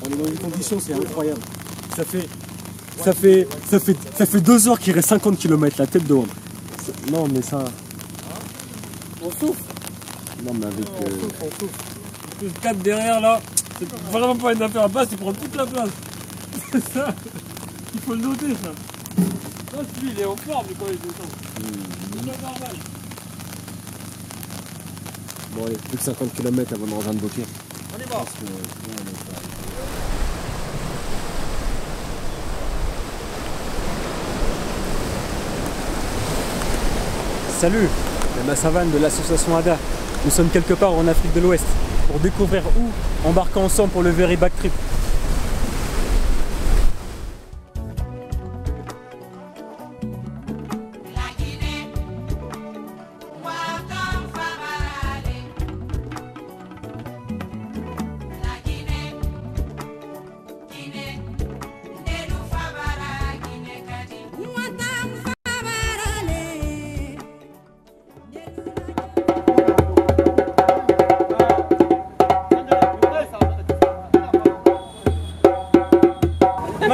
On est dans des conditions, c'est incroyable. Ça fait 2 heures qu'il reste 50 km, la tête dehors. Non mais ça... On souffle. Non mais avec... On souffle. Plus 4 derrière là, c'est vraiment pas une affaire à place, il prend toute la place. C'est ça. Il faut le noter ça. Ça, lui il est en forme quand il descend. C'est pas normal. Bon allez, plus que 50 km avant de rejoindre Bokeh. On y va. Salut, c'est Massavan de l'association ADA. Nous sommes quelque part en Afrique de l'Ouest pour découvrir où embarquer ensemble pour le Very Back Trip.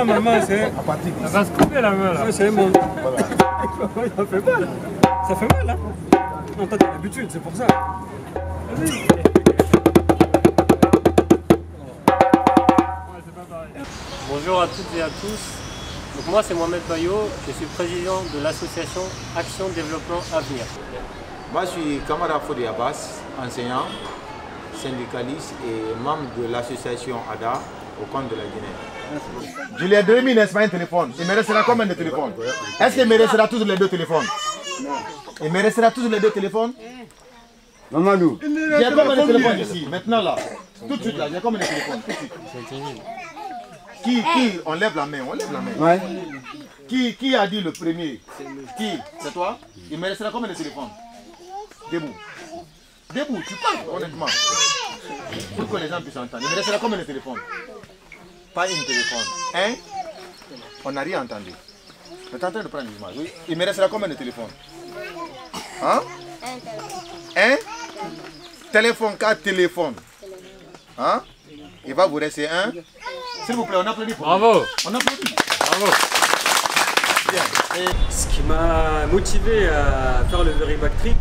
Ma main c'est... Ça va se couper la main là. C'est mon... Voilà. Ça fait mal. Ça fait mal hein. Non, t'as l'habitude, c'est pour ça. Vas-y. Bonjour à toutes et à tous. Donc moi c'est Mohamed Bayo, je suis président de l'association Action Développement Avenir. Moi je suis Kamara Fodi Abbas, enseignant, syndicaliste et membre de l'association ADA au compte de la Guinée. Je lui ai donné, n'est-ce pas, un téléphone. Il me restera combien de téléphones? Est-ce qu'il me restera tous les 2 téléphones? Il me restera tous les 2 téléphones? Mamadou. J'ai combien de téléphones ici? Maintenant là. Tout de suite là, j'ai combien de téléphones? Tout de suite. Qui? On lève la main, on lève la main. Ouais. Qui a dit le premier? Qui? C'est toi? Il me restera combien de téléphones? Debout. Debout, tu parles honnêtement. Pour que les gens puissent entendre. Il me restera combien de téléphones? Pas une téléphone. Hein? On n'a rien entendu. Tu es en train de prendre l'image. Oui. Il me restera combien de téléphones? Hein? Un téléphone, 4 téléphones. Hein? Il va vous rester un. S'il vous plaît, on applaudit pour Bravo. lui. On applaudit. Bravo. Bien. Et... Ce qui m'a motivé à faire le Very Back Trip,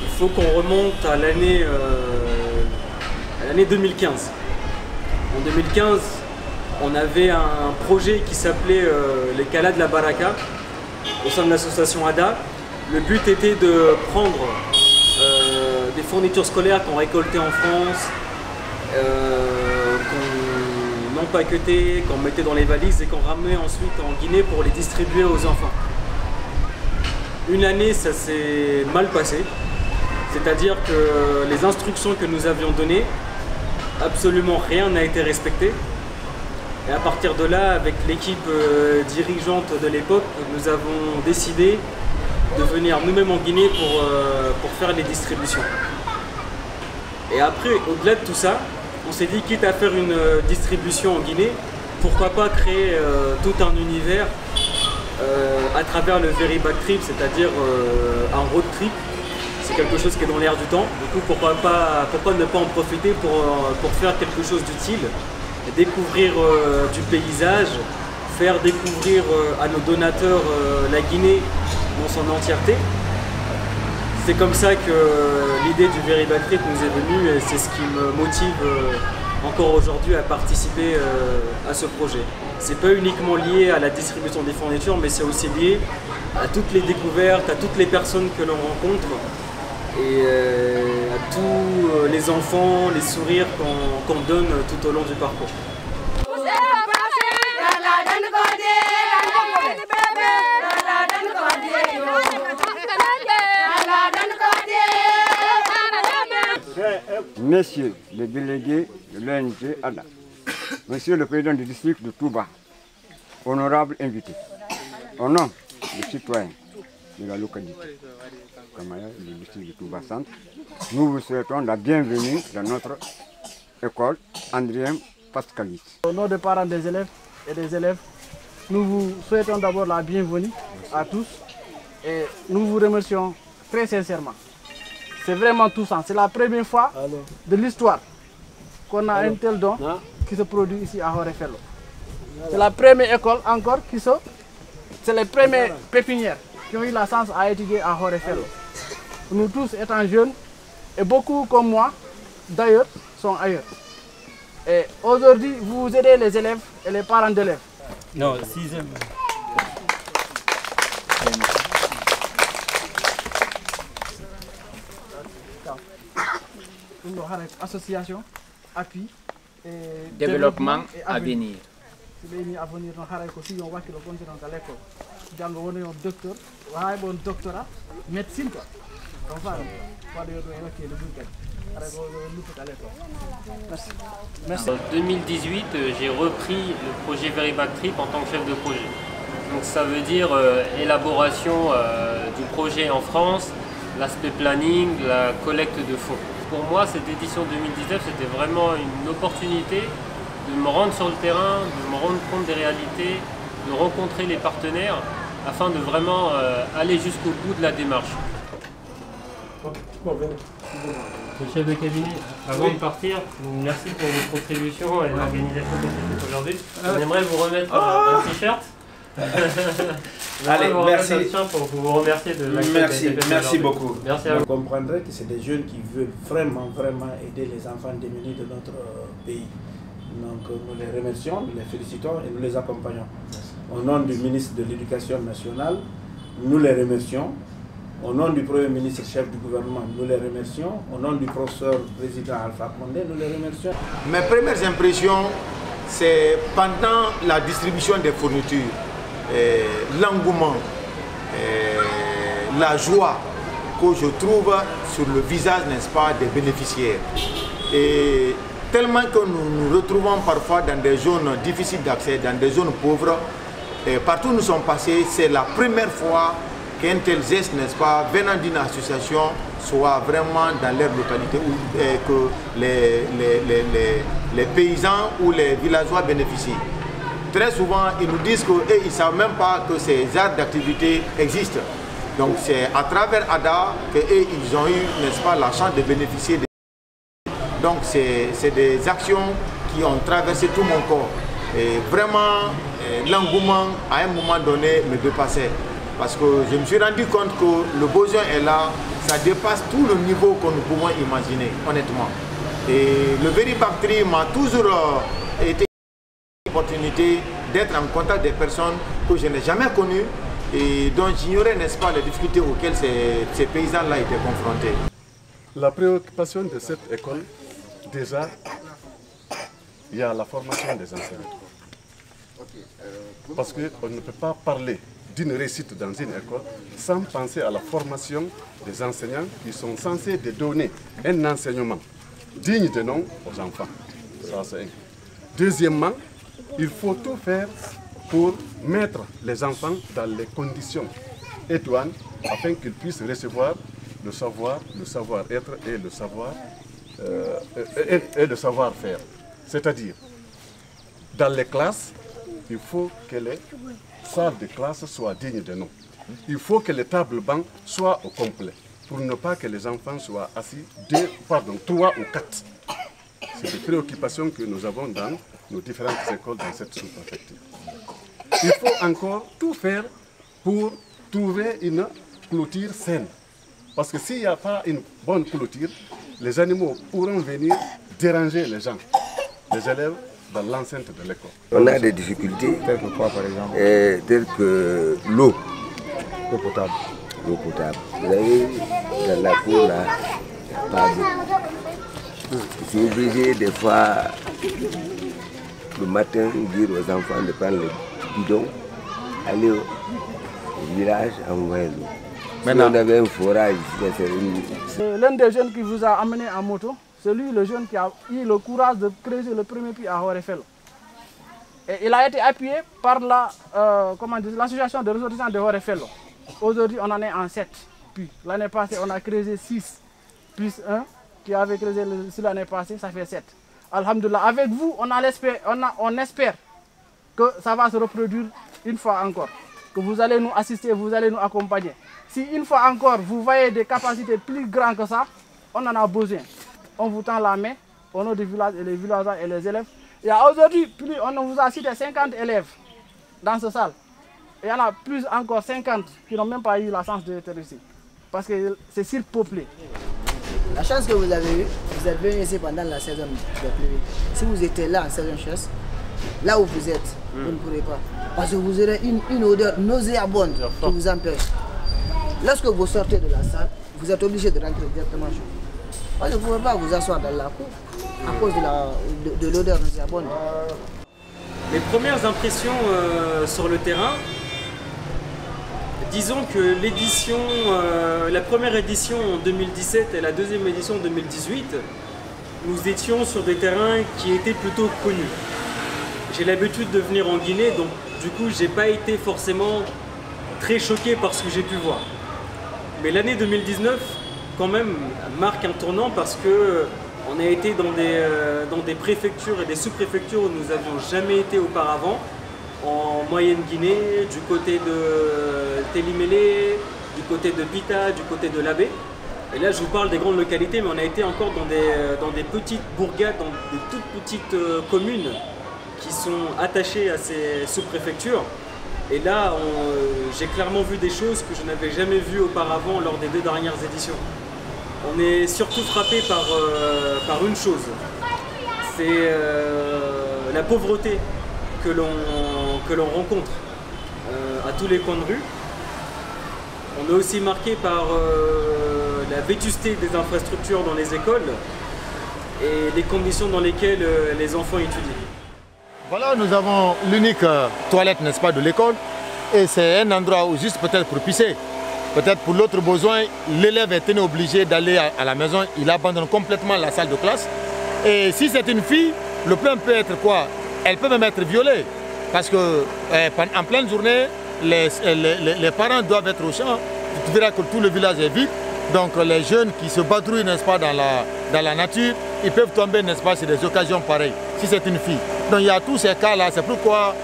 il faut qu'on remonte à l'année 2015. En 2015, on avait un projet qui s'appelait les Kalas de la Baraka au sein de l'association ADA. Le but était de prendre des fournitures scolaires qu'on récoltait en France, qu'on empaquetait, qu'on mettait dans les valises et qu'on ramenait ensuite en Guinée pour les distribuer aux enfants. Une année, ça s'est mal passé, c'est-à-dire que les instructions que nous avions données, absolument rien n'a été respecté. Et à partir de là, avec l'équipe dirigeante de l'époque, nous avons décidé de venir nous-mêmes en Guinée pour faire les distributions. Et après, au-delà de tout ça, on s'est dit, quitte à faire une distribution en Guinée, pourquoi pas créer tout un univers à travers le Very Back Trip, c'est-à-dire un road trip. C'est quelque chose qui est dans l'air du temps. Du coup, pourquoi ne pas en profiter pour faire quelque chose d'utile, découvrir du paysage, faire découvrir à nos donateurs la Guinée dans son entièreté. C'est comme ça que l'idée du Very Back Trip nous est venue et c'est ce qui me motive encore aujourd'hui à participer à ce projet. C'est pas uniquement lié à la distribution des fournitures, mais c'est aussi lié à toutes les découvertes, à toutes les personnes que l'on rencontre et à tous les enfants, les sourires qu'on donne tout au long du parcours. Messieurs les délégués de l'ONG ADA, Monsieur le président du district de Touba, honorables invités, au nom des citoyens de la localité Kamaya, du district de Touba Centre, nous vous souhaitons la bienvenue dans notre école Andrien Pascalis. Au nom des parents des élèves et des élèves, nous vous souhaitons d'abord la bienvenue à tous et nous vous remercions très sincèrement. C'est vraiment touchant, c'est la première fois de l'histoire qu'on a un tel don qui se produit ici à Horefello. C'est la première école encore c'est les premières pépinières qui ont eu la chance à étudier à Horefello. Nous tous étant jeunes, et beaucoup comme moi, d'ailleurs, sont ailleurs. Et aujourd'hui, vous aidez les élèves et les parents d'élèves. Non, 6e. Une association, appui et développement à venir. À venir, on voit que le continent à l'école. Dans le docteur, un doctorat, médecine. Merci. En 2018, j'ai repris le projet Veriback Trip en tant que chef de projet. Donc ça veut dire élaboration du projet en France, l'aspect planning, la collecte de fonds. Pour moi, cette édition 2019, c'était vraiment une opportunité de me rendre sur le terrain, de me rendre compte des réalités, de rencontrer les partenaires afin de vraiment aller jusqu'au bout de la démarche. Le chef de cabinet, avant de partir, merci pour votre contribution et l'organisation de cette aujourd'hui. On aimerait vous remettre un t-shirt. Allez, merci. Pour vous remercier de l'accueil. Merci beaucoup. Merci à vous. Vous comprendrez que c'est des jeunes qui veulent vraiment aider les enfants démunis de notre pays. Donc nous les remercions, nous les félicitons et nous les accompagnons. Au nom du ministre de l'Éducation nationale, nous les remercions. Au nom du Premier ministre, chef du gouvernement, nous les remercions. Au nom du professeur président Alpha Condé, nous les remercions. Mes premières impressions, c'est pendant la distribution des fournitures, l'engouement, la joie que je trouve sur le visage, n'est-ce pas, des bénéficiaires. Et tellement que nous nous retrouvons parfois dans des zones difficiles d'accès, dans des zones pauvres. Et partout où nous sommes passés, c'est la première fois qu'un tel geste, n'est-ce pas, venant d'une association, soit vraiment dans leur localité, où que les paysans ou les villageois bénéficient. Très souvent, ils nous disent qu'ils ne savent même pas que ces arts d'activité existent. Donc c'est à travers ADA qu'ils ont eu, n'est-ce pas, la chance de bénéficier. Donc c'est des actions qui ont traversé tout mon corps. Et vraiment, l'engouement, à un moment donné, me dépassait. Parce que je me suis rendu compte que le besoin est là, ça dépasse tout le niveau que nous pouvons imaginer, honnêtement. Et le Veriback Trip m'a toujours été une opportunité d'être en contact des personnes que je n'ai jamais connues et dont j'ignorais, n'est-ce pas, les difficultés auxquelles ces paysans-là étaient confrontés. La préoccupation de cette école, déjà, il y a la formation des enseignants. Parce qu'on ne peut pas parler d'une réussite dans une école sans penser à la formation des enseignants qui sont censés donner un enseignement digne de nom aux enfants. Ça, c'est un. Deuxièmement, il faut tout faire pour mettre les enfants dans les conditions idoines afin qu'ils puissent recevoir le savoir-être et le savoir-faire. C'est-à-dire, dans les classes, il faut que les salles de classe soient dignes de nom. Il faut que les tables bancs soient au complet pour ne pas que les enfants soient assis 3 ou 4. C'est des préoccupations que nous avons dans nos différentes écoles dans cette sous-préfecture. Il faut encore tout faire pour trouver une clôture saine. Parce que s'il n'y a pas une bonne clôture, les animaux pourront venir déranger les gens, les élèves, dans l'enceinte de l'école. On a des difficultés, telles que quoi par exemple, telles que l'eau potable. L'eau potable. Vous avez dans la cour là, pas d'eau. Je suis obligé des fois le matin dire aux enfants de prendre le bidon, aller au village envoyer l'eau. Maintenant, on avait un forage. L'un des jeunes qui vous a amené en moto, c'est lui le jeune qui a eu le courage de creuser le premier puits à Horefello. Et il a été appuyé par l'association de ressortissants de Horefello. Aujourd'hui, on en est en 7 puits. L'année passée, on a creusé 6 plus 1 qui avait creusé l'année passée, ça fait 7. Alhamdoulilah, avec vous, on espère que ça va se reproduire une fois encore. Que vous allez nous assister, vous allez nous accompagner. Si une fois encore, vous voyez des capacités plus grandes que ça, on en a besoin. On vous tend la main au nom du village et les villageois et les élèves. Il y a aujourd'hui, on vous a cité 50 élèves dans cette salle. Et il y en a plus encore 50 qui n'ont même pas eu la chance d'être ici. Parce que c'est surpeuplé. La chance que vous avez eue, vous êtes venu ici pendant la saison de pluie. Si vous étiez là en saison chasse, là où vous êtes, vous ne pourrez pas. Parce que vous aurez une odeur nauséabonde qui vous empêche. Lorsque vous sortez de la salle, vous êtes obligé de rentrer directement chez vous. Parce que vous ne pouvez pas vous asseoir dans la cour à cause de l'odeur nauséabonde. Les premières impressions sur le terrain, disons que l'édition, la première édition en 2017 et la deuxième édition en 2018, nous étions sur des terrains qui étaient plutôt connus. J'ai l'habitude de venir en Guinée, donc du coup j'ai pas été forcément très choqué par ce que j'ai pu voir. Mais l'année 2019 quand même marque un tournant parce que on a été dans des préfectures et des sous-préfectures où nous n'avions jamais été auparavant, en Moyenne-Guinée, du côté de Télimélé, du côté de Bita, du côté de Labé. Et là je vous parle des grandes localités, mais on a été encore dans des petites bourgades, dans des toutes petites communes qui sont attachées à ces sous-préfectures. Et là, j'ai clairement vu des choses que je n'avais jamais vues auparavant lors des 2 dernières éditions. On est surtout frappé par une chose, c'est la pauvreté que l'on rencontre à tous les coins de rue. On est aussi marqué par la vétusté des infrastructures dans les écoles et les conditions dans lesquelles les enfants étudient. Voilà, nous avons l'unique toilette, n'est-ce pas, de l'école. Et c'est un endroit où juste peut-être pour pisser. Peut-être pour l'autre besoin, l'élève est obligé d'aller à la maison, il abandonne complètement la salle de classe. Et si c'est une fille, le problème peut être quoi? Elle peut même être violée. Parce qu'en pleine journée, les parents doivent être au champ. Tu verras que tout le village est vide. Donc les jeunes qui se badrouillent, n'est-ce pas, dans la nature, ils peuvent tomber, n'est-ce pas, sur des occasions pareilles, si c'est une fille. Donc il y a tous ces cas-là, c'est pourquoi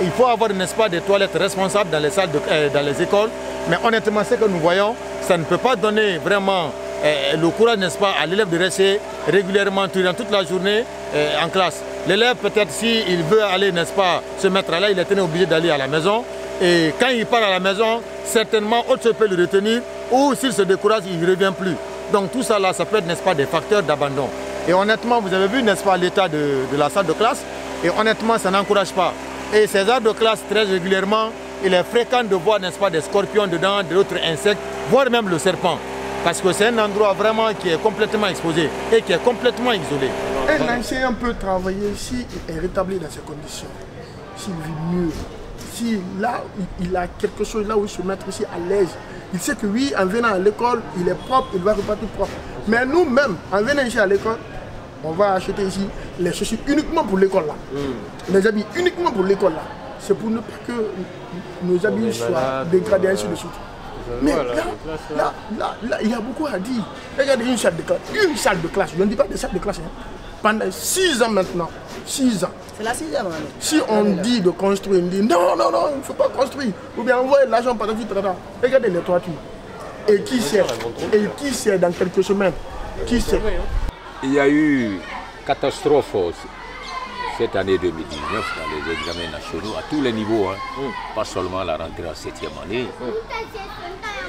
il faut avoir, n'est-ce pas, des toilettes responsables dans les salles, dans les écoles. Mais honnêtement, ce que nous voyons, ça ne peut pas donner vraiment le courage, n'est-ce pas, à l'élève de rester régulièrement durant toute la journée en classe. L'élève, peut-être s'il veut aller, n'est-ce pas, se mettre là, il est obligé d'aller à la maison. Et quand il part à la maison, certainement, autre chose peut le retenir, ou s'il se décourage, il ne revient plus. Donc tout ça là, ça peut être, n'est-ce pas, des facteurs d'abandon. Et honnêtement, vous avez vu, n'est-ce pas, l'état de la salle de classe. Et honnêtement, ça n'encourage pas. Et ces salles de classe, très régulièrement, il est fréquent de voir, n'est-ce pas, des scorpions dedans, d'autres insectes, voire même le serpent. Parce que c'est un endroit vraiment qui est complètement exposé et qui est complètement isolé. Un enseignant peut travailler s'il est rétabli dans ces conditions, s'il vit mieux, si là il a quelque chose là où il se mettre ici à l'aise. Il sait que oui, en venant à l'école, il est propre, il va repartir propre. Mais nous-mêmes, en venant ici à l'école, on va acheter ici les chaussures uniquement pour l'école là. Les habits uniquement pour l'école là. C'est pour ne pas que nos habits soient dégradés ainsi de suite. Mais là, il y a beaucoup à dire. Regardez une salle de classe. Une salle de classe. Je ne dis pas des salles de classe. Hein. Pendant 6 ans maintenant. 6 ans. C'est la 6e année. Si on dit de construire, on dit non, non, non, il ne faut pas construire. Ou bien envoyer l'argent par la trada. Regardez les toitures. Et qui sait? Et qui sait dans quelques semaines? Qui sait? Il y a eu catastrophe cette année 2019 dans les examens nationaux à tous les niveaux, hein. Pas seulement la rentrée en 7e année,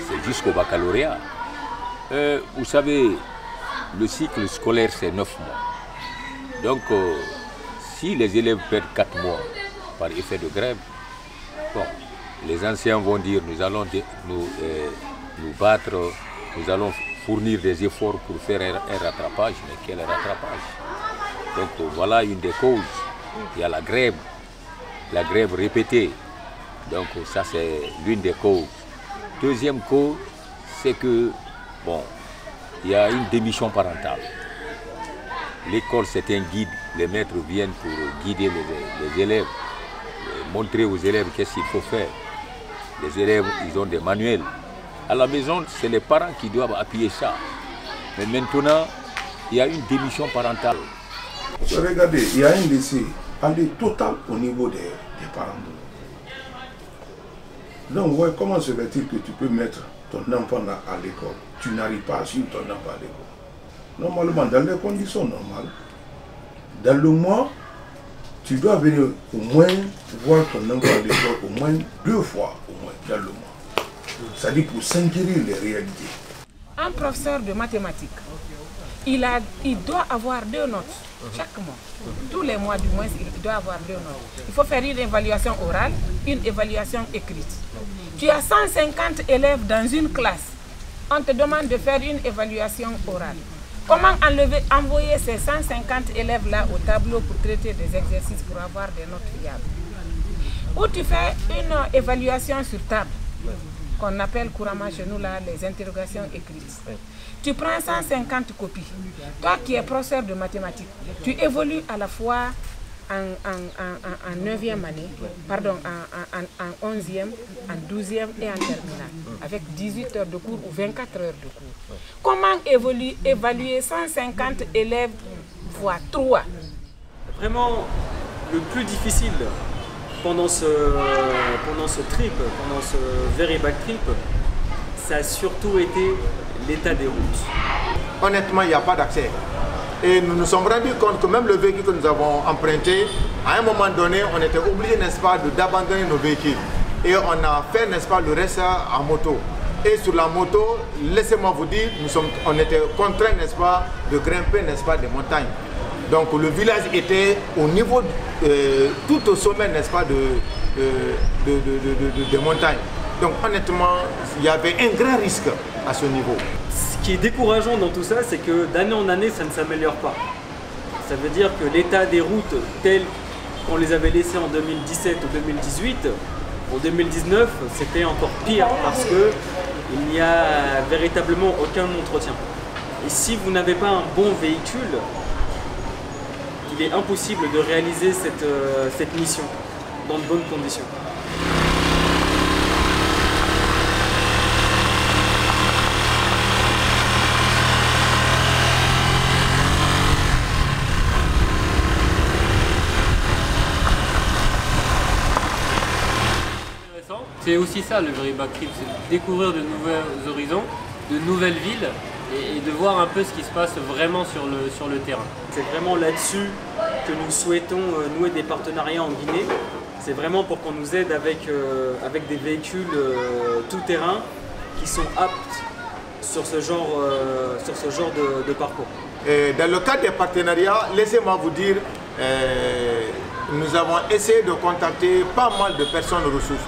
c'est jusqu'au baccalauréat. Vous savez, le cycle scolaire c'est 9 mois. Donc si les élèves perdent 4 mois par effet de grève, bon, les anciens vont dire nous allons nous battre, nous allons fournir des efforts pour faire un rattrapage, mais quel rattrapage? Donc voilà une des causes. Il y a la grève répétée. Donc ça c'est l'une des causes. Deuxième cause, c'est que bon, il y a une démission parentale. L'école c'est un guide. Les maîtres viennent pour guider les élèves, montrer aux élèves qu'est-ce qu'il faut faire. Les élèves, ils ont des manuels. À la maison, c'est les parents qui doivent appuyer ça. Mais maintenant, il y a une démission parentale. Regardez, il y a un décès total au niveau des parents. Donc, ouais, comment se fait-il que tu peux mettre ton enfant à l'école? Tu n'arrives pas à suivre ton enfant à l'école. Normalement, dans les conditions normales, dans le mois, tu dois venir au moins voir ton enfant à l'école au moins 2 fois au moins dans le mois. C'est-à-dire pour s'inquiéter les réalités. Un professeur de mathématiques, il doit avoir 2 notes chaque mois. Tous les mois du moins, il doit avoir 2 notes. Il faut faire une évaluation orale, une évaluation écrite. Tu as 150 élèves dans une classe. On te demande de faire une évaluation orale. Comment envoyer ces 150 élèves-là au tableau pour traiter des exercices pour avoir des notes fiables? Ou tu fais une évaluation sur table, qu'on appelle couramment chez nous là, les interrogations écrites. Tu prends 150 copies. Toi qui es professeur de mathématiques, tu évolues à la fois en 9e année, pardon, en 11e, en 12e et en terminale, avec 18 heures de cours ou 24 heures de cours. Comment évaluer 150 élèves fois 3? Vraiment, le plus difficile pendant ce trip, pendant ce Very Back Trip, ça a surtout été l'état des routes. Honnêtement, il n'y a pas d'accès. Et nous nous sommes rendus compte que même le véhicule que nous avons emprunté, à un moment donné, on était obligé, n'est-ce pas, d'abandonner nos véhicules. Et on a fait, n'est-ce pas, le reste en moto. Et sur la moto, laissez-moi vous dire, on était contraints, n'est-ce pas, de grimper, n'est-ce pas, des montagnes. Donc le village était au niveau, tout au sommet, n'est-ce pas, des montagnes. Donc honnêtement, il y avait un grand risque à ce niveau. Ce qui est décourageant dans tout ça, c'est que d'année en année, ça ne s'améliore pas. Ça veut dire que l'état des routes telles qu'on les avait laissées en 2017 ou 2018, en 2019, c'était encore pire parce qu'il n'y a véritablement aucun entretien. Et si vous n'avez pas un bon véhicule, il est impossible de réaliser cette mission dans de bonnes conditions. C'est aussi ça le Very Back Trip, c'est de découvrir de nouveaux horizons, de nouvelles villes et de voir un peu ce qui se passe vraiment sur le terrain. C'est vraiment là-dessus que nous souhaitons nouer des partenariats en Guinée. C'est vraiment pour qu'on nous aide avec des véhicules tout-terrain qui sont aptes sur ce genre de parcours. Et dans le cadre des partenariats, laissez-moi vous dire, nous avons essayé de contacter pas mal de personnes ressources.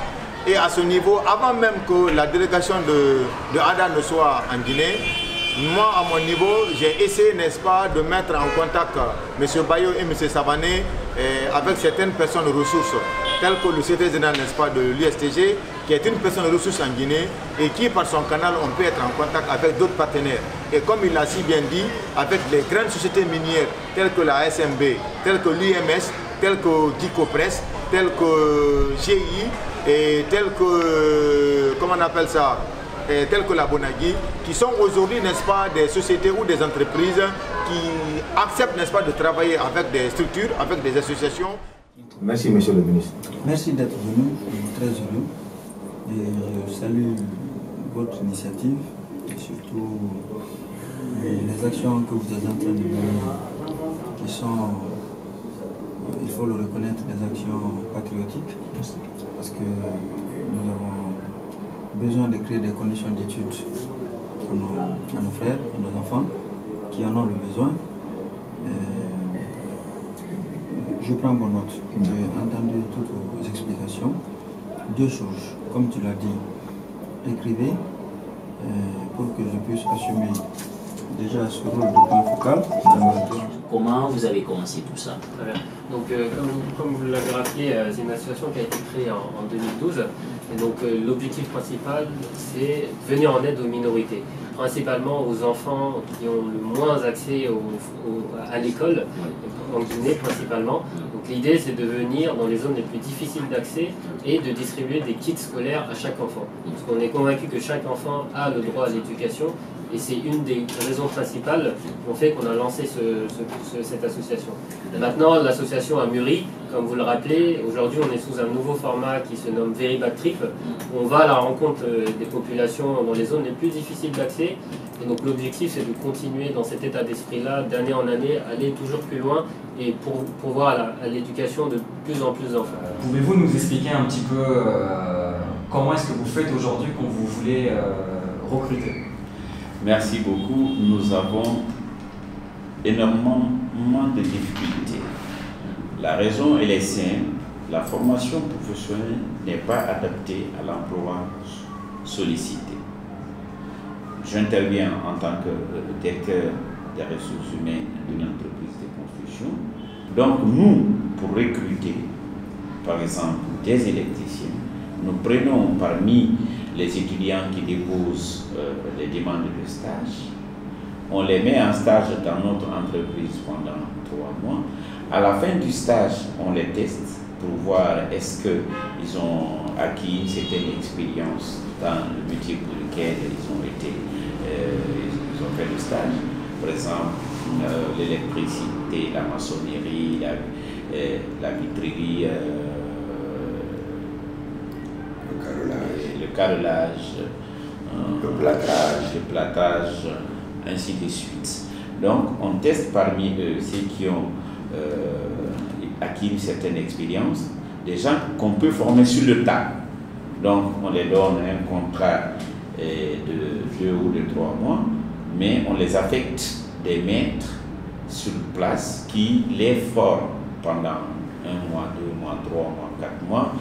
Et à ce niveau, avant même que la délégation de ADA ne soit en Guinée, moi à mon niveau, j'ai essayé, n'est-ce pas, de mettre en contact M. Bayo et M. Savané avec certaines personnes ressources, telles que le secrétaire général, n'est-ce pas, de l'USTG, qui est une personne ressource en Guinée et qui, par son canal, on peut être en contact avec d'autres partenaires. Et comme il l'a si bien dit, avec les grandes sociétés minières, telles que la SMB, telles que l'IMS, telles que Dicopress, telles que GI, et telles que, comment on appelle ça, telles que la Bonagui, qui sont aujourd'hui, n'est-ce pas, des sociétés ou des entreprises qui acceptent, n'est-ce pas, de travailler avec des structures, avec des associations. Merci, monsieur le ministre. Merci d'être venu, je suis très heureux. Et je salue votre initiative et surtout les actions que vous êtes en train de mener, qui sont, il faut le reconnaître, des actions patriotiques. Parce que nous avons besoin de créer des conditions d'études à nos frères, à nos enfants qui en ont le besoin. Je prends bonne note. J'ai entendu toutes vos explications. 2 choses, comme tu l'as dit, écrivez pour que je puisse assumer déjà ce rôle de point focal. Comment vous avez commencé tout ça? Donc, comme vous l'avez rappelé, c'est une association qui a été créée en 2012. Et donc, l'objectif principal, c'est venir en aide aux minorités, principalement aux enfants qui ont le moins accès à l'école, en Guinée principalement. Donc, l'idée, c'est de venir dans les zones les plus difficiles d'accès et de distribuer des kits scolaires à chaque enfant. Parce qu'on est convaincu que chaque enfant a le droit à l'éducation Et c'est une des raisons principales qui ont fait qu'on a lancé cette association. Maintenant, l'association a mûri, comme vous le rappelez. Aujourd'hui, on est sous un nouveau format qui se nomme Very Back Trip. On va à la rencontre des populations dans les zones les plus difficiles d'accès. Et donc l'objectif, c'est de continuer dans cet état d'esprit-là, d'année en année, aller toujours plus loin et pour pouvoir à l'éducation de plus en plus d'enfants. Pouvez-vous nous expliquer un petit peu comment est-ce que vous faites aujourd'hui quand vous voulez recruter? Merci beaucoup. Nous avons énormément de difficultés. La raison, elle est simple. La formation professionnelle n'est pas adaptée à l'emploi sollicité. J'interviens en tant que directeur des ressources humaines d'une entreprise de construction. Donc nous, pour recruter, par exemple, des électriciens, nous prenons parmi les étudiants qui déposent les demandes de stage. On les met en stage dans notre entreprise pendant 3 mois. À la fin du stage, on les teste pour voir est-ce qu'ils ont acquis une certaine expérience dans le métier pour lequel ils ont fait le stage. Par exemple, l'électricité, la maçonnerie, la vitrerie, le carrelage, le plâtrage, ainsi de suite. Donc, on teste parmi eux ceux qui ont acquis une certaine expérience, des gens qu'on peut former sur le tas. Donc, on les donne un contrat de 2 ou de 3 mois, mais on les affecte des maîtres sur place qui les forment pendant 1 mois, 2 mois, 3 mois, 4 mois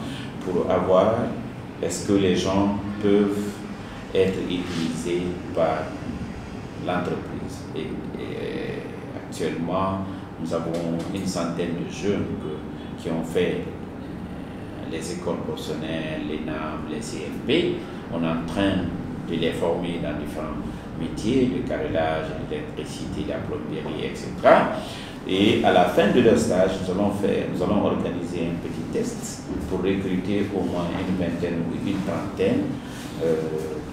pour avoir est-ce que les gens peuvent être utilisés par l'entreprise. Et actuellement, nous avons une centaine de jeunes qui ont fait les écoles professionnelles, les NAM, les CFP. On est en train de les former dans différents métiers, le carrelage, l'électricité, la plomberie, etc. Et à la fin de leur stage, nous allons organiser un petit test pour recruter au moins une vingtaine ou une trentaine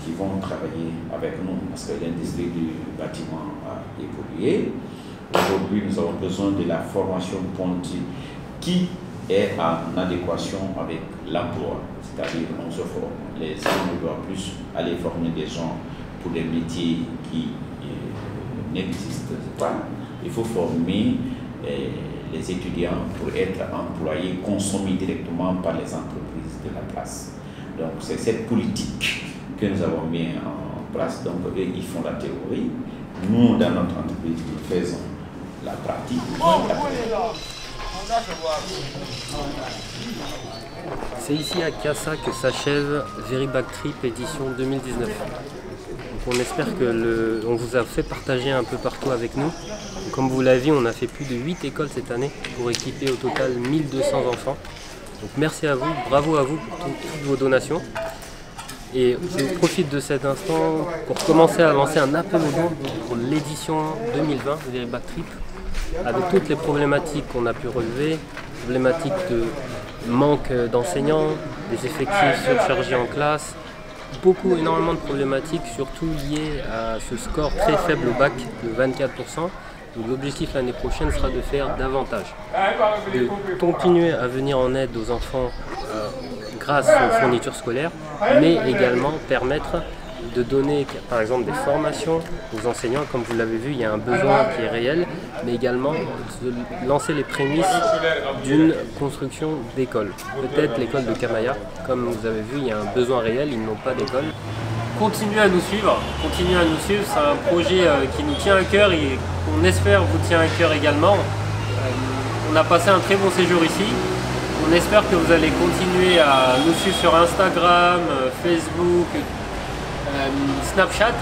qui vont travailler avec nous parce que l'industrie du bâtiment a évolué. Aujourd'hui, nous avons besoin de la formation pointue qui est en adéquation avec l'emploi. C'est-à-dire on se forme. Les gens ne doivent plus aller former des gens pour des métiers qui n'existent pas. Il faut former les étudiants pour être employés, consommés directement par les entreprises de la place. Donc c'est cette politique que nous avons mis en place. Donc eux, ils font la théorie. Nous, dans notre entreprise, nous faisons la pratique. C'est ici à Cassa que s'achève Very Back Trip édition 2019. Donc on espère on vous a fait partager un peu partout avec nous. Comme vous l'avez vu, on a fait plus de 8 écoles cette année pour équiper au total 1200 enfants. Donc merci à vous, bravo à vous pour toutes vos donations. Et je profite de cet instant pour commencer à lancer un appel aux dons pour l'édition 2020 de Very Back Trip, avec toutes les problématiques qu'on a pu relever, problématiques de manque d'enseignants, des effectifs surchargés en classe, énormément de problématiques, surtout liées à ce score très faible au bac de 24%. Donc l'objectif l'année prochaine sera de faire davantage, de continuer à venir en aide aux enfants grâce aux fournitures scolaires, mais également permettre de donner par exemple des formations aux enseignants. Comme vous l'avez vu, il y a un besoin qui est réel, mais également de lancer les prémices d'une construction d'école. Peut-être l'école de Camaya, comme vous avez vu, il y a un besoin réel, ils n'ont pas d'école. Continuez à nous suivre, c'est un projet qui nous tient à cœur et qu'on espère vous tient à cœur également. On a passé un très bon séjour ici. On espère que vous allez continuer à nous suivre sur Instagram, Facebook, Snapchat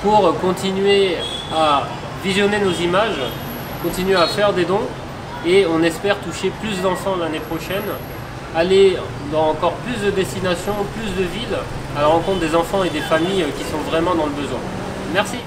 pour continuer à visionner nos images, continuer à faire des dons et on espère toucher plus d'enfants l'année prochaine, aller dans encore plus de destinations, plus de villes à la rencontre des enfants et des familles qui sont vraiment dans le besoin. Merci.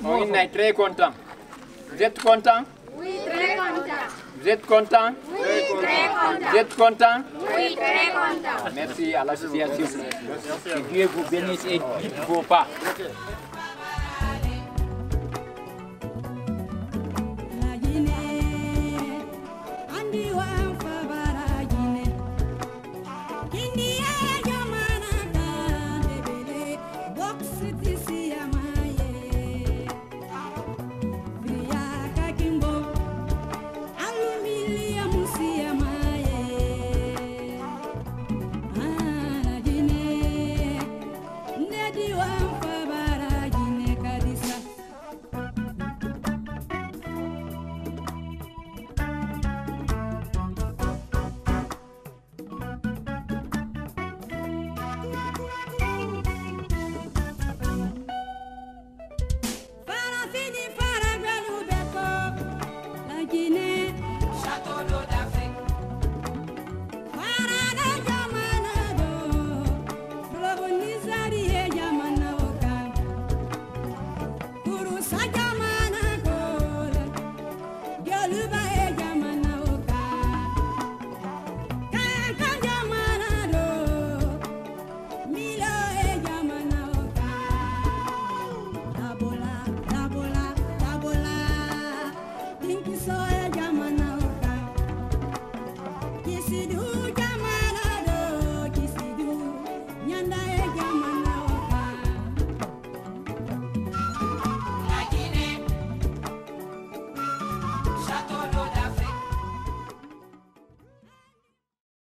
On est très content. Vous êtes content? Oui, très content. Vous êtes content? Oui, très content. Vous êtes content? Oui, très content. Merci à l'association. Que Dieu vous bénisse et guide vos pas.